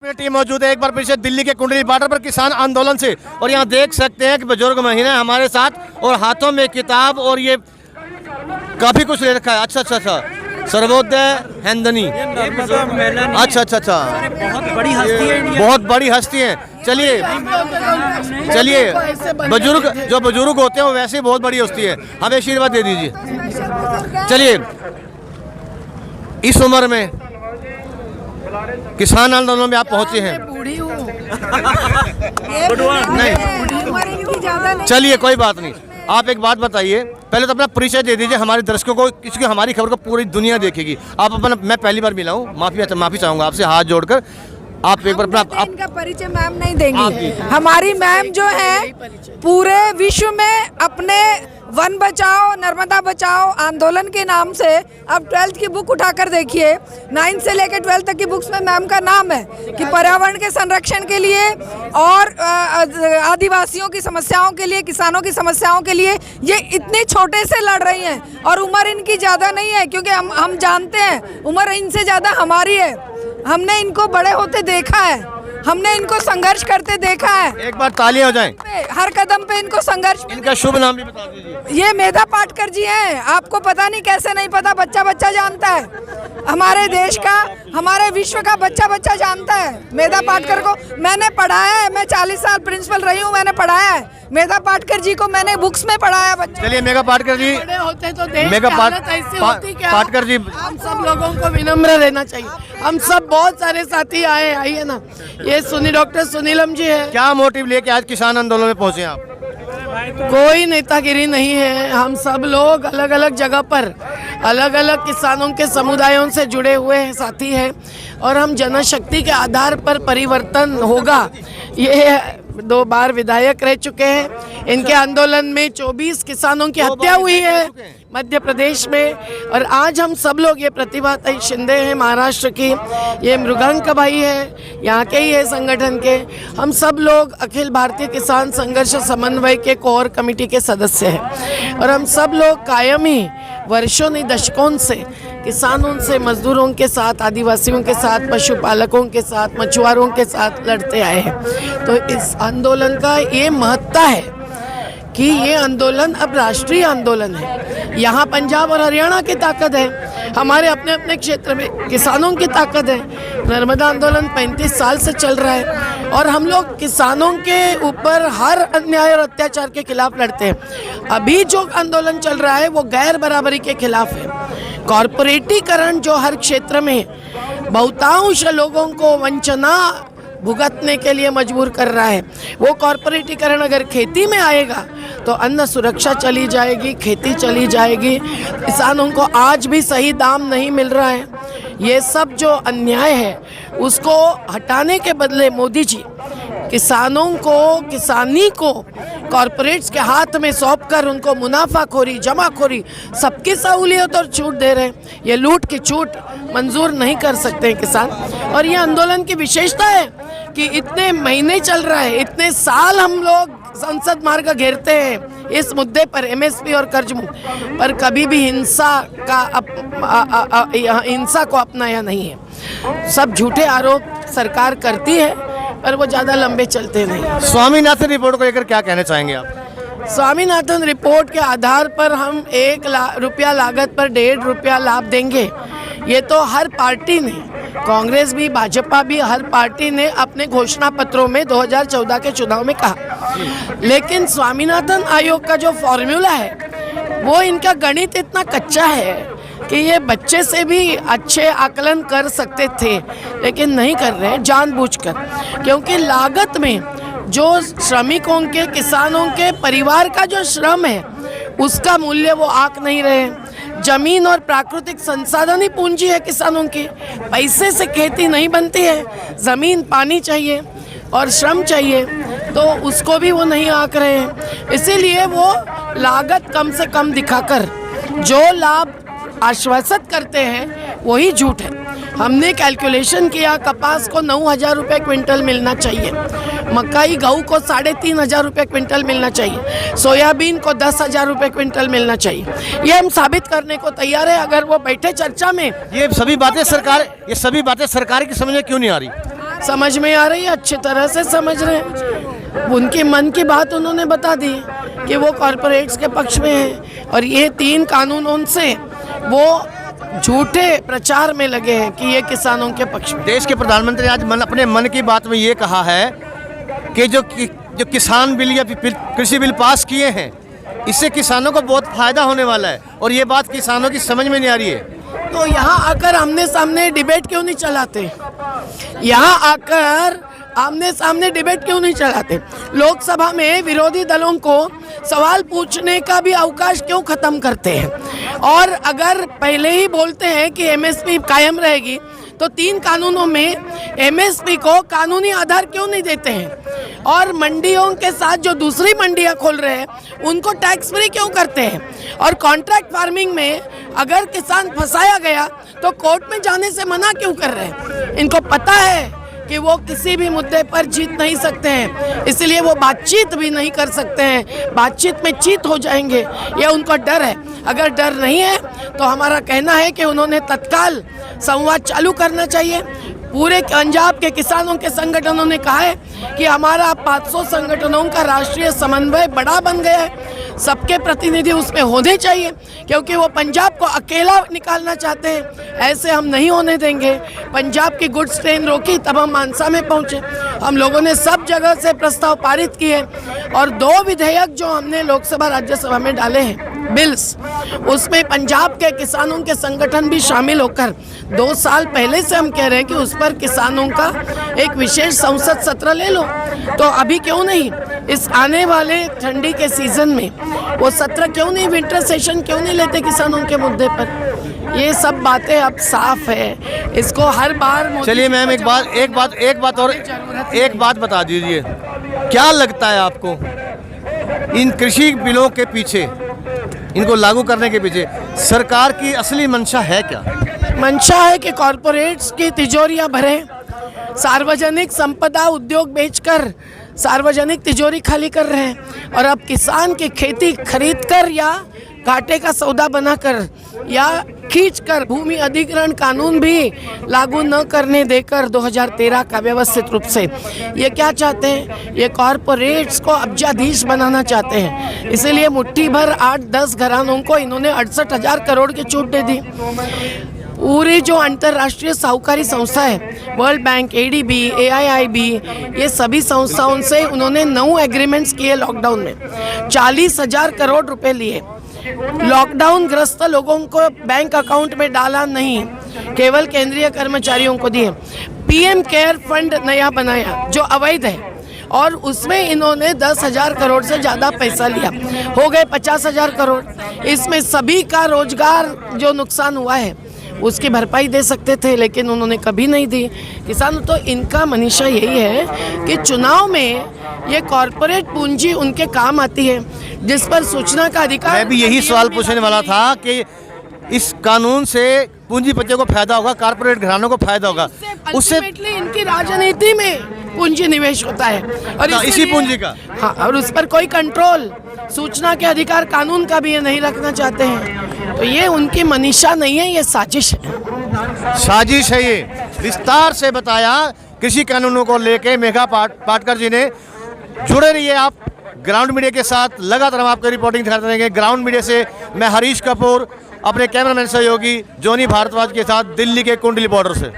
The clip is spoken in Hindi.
अपनी टीम मौजूद है एक बार फिर से दिल्ली के कुंडली बॉर्डर पर किसान आंदोलन से, और यहाँ देख सकते हैं कि बुजुर्ग महिला हमारे साथ और हाथों में किताब और ये काफी कुछ ले रखा है। अच्छा, सर्वोदय हैंदनी, अच्छा, बहुत बड़ी हस्ती है, बहुत बड़ी हस्ती है। चलिए जो बुजुर्ग होते हैं वो वैसे ही बहुत बड़ी हस्ती है, हमें आशीर्वाद दे दीजिए। चलिए, इस उम्र में किसान आंदोलन में आप पहुंचे हैं। नहीं, चलिए कोई बात नहीं। आप एक बात बताइए, पहले तो अपना परिचय दे दीजिए हमारे दर्शकों को, क्योंकि हमारी खबर को पूरी दुनिया देखेगी। आप अपना, मैं पहली बार मिला हूँ, माफी चाहूँगा आपसे हाथ जोड़कर। आप एक बार अपना इनका परिचय मैम नहीं देंगी। हमारी मैम जो है पूरे विश्व में अपने वन बचाओ नर्मदा बचाओ आंदोलन के नाम से, अब 12th की बुक उठाकर देखिए, 9th से लेकर 12th तक की बुक्स में मैम का नाम है कि पर्यावरण के संरक्षण के लिए और आदिवासियों की समस्याओं के लिए, किसानों की समस्याओं के लिए ये इतने छोटे से लड़ रही हैं। और उम्र इनकी ज़्यादा नहीं है, क्योंकि हम जानते हैं उम्र इनसे ज़्यादा हमारी है। हमने इनको बड़े होते देखा है, हमने इनको संघर्ष करते देखा है। एक बार तालियां हो जाएं। हर कदम पे इनको संघर्ष। इनका शुभ नाम भी बता दीजिए। ये मेधा पाटकर जी हैं। आपको पता नहीं कैसे नहीं पता, बच्चा जानता है। हमारे देश का, हमारे विश्व का बच्चा जानता है मेधा पाटकर को। मैंने पढ़ाया है, मैं 40 साल प्रिंसिपल रही हूँ, मैंने पढ़ाया है मेधा पाटकर जी को, मैंने बुक्स में पढ़ाया बच्चे। चलिए मेघा पाटकर जी, बड़े होते तो देश मेघा की हालत ऐसी होती क्या? पाटकर जी, हम सब लोगों को विनम्र रहना चाहिए। हम सब बहुत सारे साथी आइए ना। ये डॉक्टर सुनीलम जी है। क्या मोटिव लेके आज किसान आंदोलन में पहुंचे आप? कोई नेतागिरी नहीं है, हम सब लोग अलग अलग जगह पर अलग अलग किसानों के समुदायों से जुड़े हुए हैं, साथी हैं, और हम जनशक्ति के आधार पर परिवर्तन होगा। ये 2 बार विधायक रह चुके हैं। इनके आंदोलन में 24 किसानों की हत्या हुई है मध्य प्रदेश में। और आज हम सब लोग, ये प्रतिभा शिंदे हैं महाराष्ट्र की, ये मृगांक भाई है यहाँ के ही है संगठन के, हम सब लोग अखिल भारतीय किसान संघर्ष समन्वय के कोर कमेटी के सदस्य हैं। और हम सब लोग कायम ही वर्षों नहीं दशकों से किसानों से, मजदूरों के साथ, आदिवासियों के साथ, पशुपालकों के साथ, मछुआरों के साथ लड़ते आए हैं। तो इस आंदोलन का ये महत्ता है कि ये आंदोलन अब राष्ट्रीय आंदोलन है। यहाँ पंजाब और हरियाणा की ताकत है, हमारे अपने अपने क्षेत्र में किसानों की ताकत है। नर्मदा आंदोलन 35 साल से चल रहा है और हम लोग किसानों के ऊपर हर अन्याय और अत्याचार के खिलाफ लड़ते हैं। अभी जो आंदोलन चल रहा है वो गैर बराबरी के खिलाफ है। कॉरपोरेटीकरण जो हर क्षेत्र में बहुतांश लोगों को वंचना भुगतने के लिए मजबूर कर रहा है, वो कॉरपोरेटीकरण अगर खेती में आएगा तो अन्न सुरक्षा चली जाएगी, खेती चली जाएगी, किसानों को आज भी सही दाम नहीं मिल रहा है। ये सब जो अन्याय है उसको हटाने के बदले मोदी जी किसानों को, किसानी को कॉरपोरेट्स के हाथ में सौंपकर उनको मुनाफाखोरी, जमाखोरी, सबकी सहूलियत और छूट दे रहे हैं। ये लूट की छूट मंजूर नहीं कर सकते किसान। और ये आंदोलन की विशेषता है कि इतने महीने चल रहा है, इतने साल हम लोग संसद मार्ग घेरते हैं इस मुद्दे पर, एमएसपी और कर्ज मुक्त पर, कभी भी हिंसा को अपनाया नहीं है। सब झूठे आरोप सरकार करती है पर वो ज़्यादा लंबे चलते नहीं। स्वामीनाथन रिपोर्ट को लेकर क्या कहना चाहेंगे आप? स्वामीनाथन रिपोर्ट के आधार पर हम 1 रुपया लागत पर 1.5 रुपया लाभ देंगे, ये तो हर पार्टी ने, कांग्रेस भी, भाजपा भी, हर पार्टी ने अपने घोषणा पत्रों में 2014 के चुनाव में कहा। लेकिन स्वामीनाथन आयोग का जो फॉर्मूला है वो, इनका गणित इतना कच्चा है कि ये बच्चे से भी अच्छे आकलन कर सकते थे, लेकिन नहीं कर रहे जानबूझकर, क्योंकि लागत में जो श्रमिकों के, किसानों के परिवार का जो श्रम है उसका मूल्य वो आंक नहीं रहे। जमीन और प्राकृतिक संसाधन ही पूंजी है किसानों की, पैसे से खेती नहीं बनती है, ज़मीन, पानी चाहिए और श्रम चाहिए, तो उसको भी वो नहीं आंक रहे हैं। इसीलिए वो लागत कम से कम दिखाकर जो लाभ आश्वासित करते हैं वही झूठ है। हमने कैलकुलेशन किया, कपास को 9,000 रुपये क्विंटल मिलना चाहिए, मकई, गेहूँ को 3,500 रुपये क्विंटल मिलना चाहिए, सोयाबीन को 10,000 रुपये क्विंटल मिलना चाहिए। ये हम साबित करने को तैयार है अगर वो बैठे चर्चा में। ये सभी बातें सरकार की समझ में क्यों नहीं आ रही? समझ में आ रही है, अच्छी तरह से समझ रहे हैं। उनके मन की बात उन्होंने बता दी कि वो कॉरपोरेट्स के पक्ष में है, और ये 3 कानूनों से वो झूठे प्रचार में लगे हैं कि ये किसानों के पक्ष में। देश के प्रधानमंत्री आज अपने मन की बात में ये कहा है कि जो किसान बिल या कृषि बिल पास किए हैं, इससे किसानों को बहुत फायदा होने वाला है, और ये बात किसानों की समझ में नहीं आ रही है। तो यहाँ आकर आमने सामने डिबेट क्यों नहीं चलाते? यहाँ आकर आमने सामने डिबेट क्यों नहीं चलाते? लोकसभा में विरोधी दलों को सवाल पूछने का भी अवकाश क्यों खत्म करते हैं? और अगर पहले ही बोलते हैं कि एमएसपी कायम रहेगी, तो 3 कानूनों में एमएसपी को कानूनी आधार क्यों नहीं देते हैं? और मंडियों के साथ जो दूसरी मंडियां खोल रहे हैं उनको टैक्स फ्री क्यों करते हैं? और कॉन्ट्रैक्ट फार्मिंग में अगर किसान फंसाया गया तो कोर्ट में जाने से मना क्यों कर रहे हैं? इनको पता है कि वो किसी भी मुद्दे पर जीत नहीं सकते हैं, इसलिए वो बातचीत भी नहीं कर सकते हैं, बातचीत में चीत हो जाएंगे, ये उनको डर है। अगर डर नहीं है तो हमारा कहना है कि उन्होंने तत्काल संवाद चालू करना चाहिए। पूरे पंजाब के किसानों के संगठनों ने कहा है कि हमारा 500 संगठनों का राष्ट्रीय समन्वय बड़ा बन गया है, सबके प्रतिनिधि उसमें होने चाहिए, क्योंकि वो पंजाब को अकेला निकालना चाहते हैं। ऐसे हम नहीं होने देंगे। पंजाब की गुड्स ट्रेन रोकी, तब हम मानसा में पहुंचे। हम लोगों ने सब जगह से प्रस्ताव पारित किए, और 2 विधेयक जो हमने लोकसभा राज्यसभा में डाले हैं बिल्स, उसमें पंजाब के किसानों के संगठन भी शामिल होकर 2 साल पहले से हम कह रहे हैं कि उस पर किसानों का एक विशेष संसद सत्र ले लो। तो अभी क्यों नहीं, इस आने वाले ठंडी के सीजन में वो सत्र क्यों नहीं, विंटर सेशन क्यों नहीं लेते किसानों के मुद्दे पर? ये सब बातें अब साफ है। इसको हर बार चलिए मैम, एक बात बता दीजिए, क्या लगता है आपको इन कृषि बिलों के पीछे, इनको लागू करने के पीछे सरकार की असली मंशा है क्या? मंशा है कि कॉरपोरेट्स की तिजोरियां भरे, सार्वजनिक संपदा उद्योग बेचकर सार्वजनिक तिजोरी खाली कर रहे हैं, और अब किसान की खेती खरीदकर या घाटे का सौदा बनाकर या खींचकर भूमि अधिग्रहण कानून भी लागू न करने देकर 2013 का व्यवस्थित रूप से ये क्या चाहते हैं? ये कॉरपोरेट्स को अब्जाधीश बनाना चाहते हैं। इसीलिए मुट्ठी भर 8-10 घरानों को इन्होंने 68,000 करोड़ की छूट दे दी। पूरी जो अंतर्राष्ट्रीय साहूकारी संस्था है, वर्ल्ड बैंक, ADB, AIIB, ये सभी संस्थाओं से उन्होंने 9 एग्रीमेंट्स किए लॉकडाउन में, 40,000 करोड़ रुपए लिए। लॉकडाउन ग्रस्त लोगों को बैंक अकाउंट में डाला नहीं, केवल केंद्रीय कर्मचारियों को दिए। PM केयर फंड नया बनाया जो अवैध है, और उसमें इन्होंने 10,000 करोड़ से ज़्यादा पैसा लिया, हो गए 50,000 करोड़। इसमें सभी का रोजगार जो नुकसान हुआ है उसकी भरपाई दे सकते थे, लेकिन उन्होंने कभी नहीं दी। किसान तो इनका मनीषा यही है कि चुनाव में ये कॉरपोरेट पूंजी उनके काम आती है, जिस पर सूचना का अधिकार। मैं भी यही सवाल पूछने वाला था कि इस कानून से पूंजीपतियों को फायदा होगा, कॉरपोरेट घरानों को फायदा होगा, उससे इनकी राजनीति में पूंजी निवेश होता है, और इसी पूंजी का। हाँ, और उस पर कोई कंट्रोल सूचना के अधिकार कानून का भी ये नहीं रखना चाहते हैं। तो ये उनकी मनीषा नहीं है, ये साजिश है। साजिश है ये। विस्तार से बताया कृषि कानूनों को लेके मेघा पाटकर जी ने। जुड़े रहिए आप ग्राउंड मीडिया के साथ, लगातार हम आपको रिपोर्टिंग दिखाते रहेंगे। ग्राउंड मीडिया से मैं हरीश कपूर, अपने कैमरामैन सहयोगी जोनी भारद्वाज के साथ, दिल्ली के कुंडली बॉर्डर से।